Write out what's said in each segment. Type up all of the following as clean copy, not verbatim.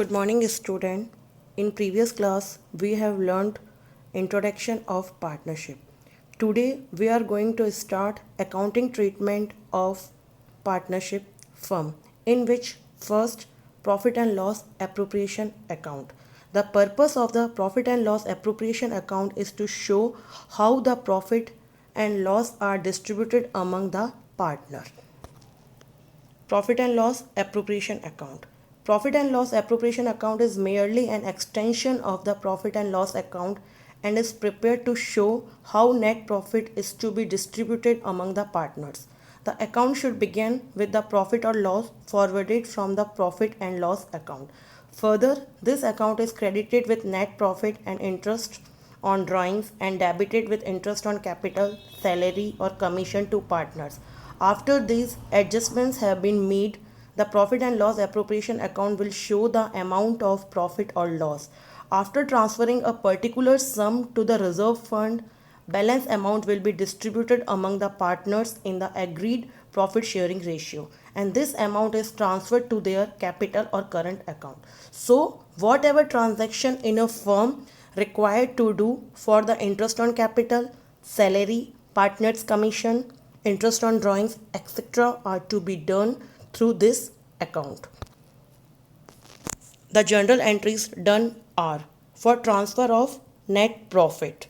Good morning, student. In previous class, we have learned introduction of partnership. Today, we are going to start accounting treatment of partnership firm, in which first profit and loss appropriation account. The purpose of the profit and loss appropriation account is to show how the profit and loss are distributed among the partner. Profit and loss appropriation account. Profit and loss appropriation account is merely an extension of the profit and loss account and is prepared to show how net profit is to be distributed among the partners. The account should begin with the profit or loss forwarded from the profit and loss account. Further, this account is credited with net profit and interest on drawings and debited with interest on capital, salary or commission to partners. After these adjustments have been made, the profit and loss appropriation account will show the amount of profit or loss. After transferring a particular sum to the reserve fund, balance amount will be distributed among the partners in the agreed profit sharing ratio, and this amount is transferred to their capital or current account. So whatever transaction in a firm required to do for the interest on capital, salary, partners commission, interest on drawings, etc. are to be done through this account. The journal entries done are for transfer of net profit.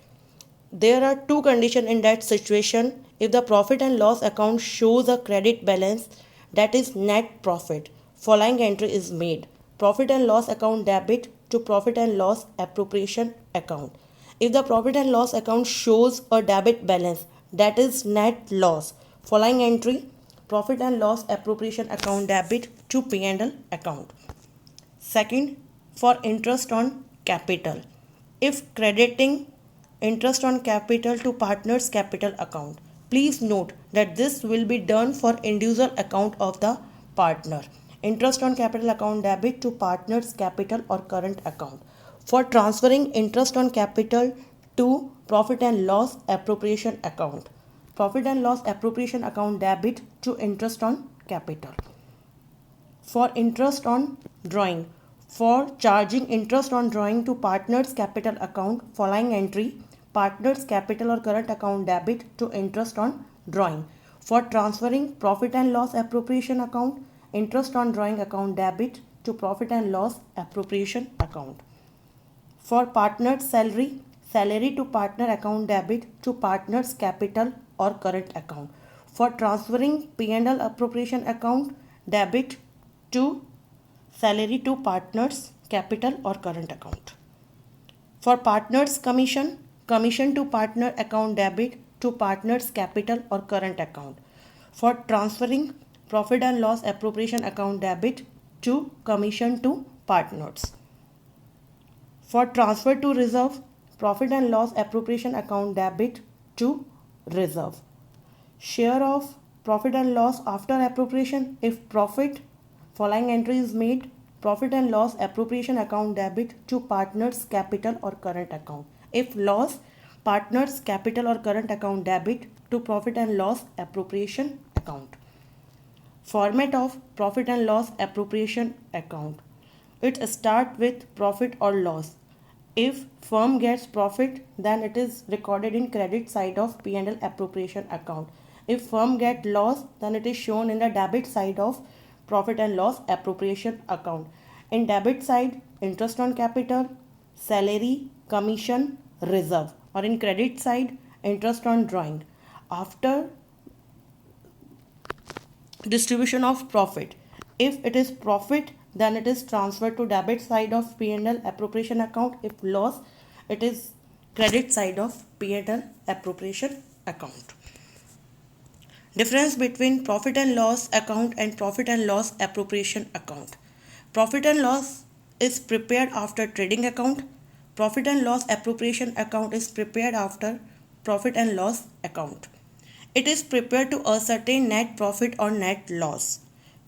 There are two conditions in that situation. If the profit and loss account shows a credit balance, that is net profit, following entry is made. Profit and loss account debit to profit and loss appropriation account. If the profit and loss account shows a debit balance, that is net loss, following entry profit and loss appropriation account debit to P&L account. Second, for interest on capital. If crediting interest on capital to partner's capital account, please note that this will be done for individual account of the partner. Interest on capital account debit to partner's capital or current account. For transferring interest on capital to profit and loss appropriation account. Profit and loss appropriation account debit to interest on capital. For interest on drawing. For charging interest on drawing to partner's capital account, following entry partner's capital or current account debit to interest on drawing. For transferring profit and loss appropriation account, interest on drawing account debit to profit and loss appropriation account. For partner's salary, salary to partner account debit to partner's capital or current account. For transferring P&L appropriation account debit to salary to partner's capital or current account. For partner's commission, commission to partner account debit to partner's capital or current account. For transferring profit and loss appropriation account debit to commission to partners. For transfer to reserve, profit and loss appropriation account debit to reserve. Share of profit and loss after appropriation. If profit, following entry is made, profit and loss appropriation account debit to partner's capital or current account. If loss, partner's capital or current account debit to profit and loss appropriation account. Format of profit and loss appropriation account. It starts with profit or loss. If firm gets profit, then it is recorded in credit side of P&L appropriation account. If firm get loss, then it is shown in the debit side of profit and loss appropriation account. In debit side, interest on capital, salary, commission, reserve. Or in credit side, interest on drawing. After distribution of profit, if it is profit, then it is transferred to debit side of P&L appropriation account. If loss, it is credit side of P&L appropriation account. Difference between profit and loss account and profit and loss appropriation account. Profit and loss is prepared after trading account. Profit and loss appropriation account is prepared after profit and loss account. It is prepared to ascertain net profit or net loss.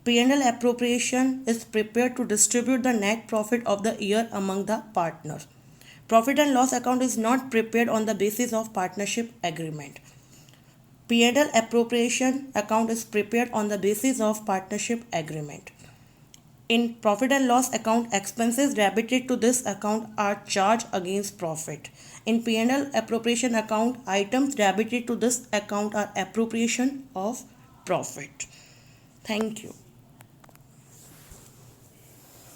P&L appropriation is prepared to distribute the net profit of the year among the partners. Profit and loss account is not prepared on the basis of partnership agreement. P&L appropriation account is prepared on the basis of partnership agreement. In profit and loss account, expenses debited to this account are charged against profit. In P&L appropriation account, items debited to this account are appropriation of profit. Thank you.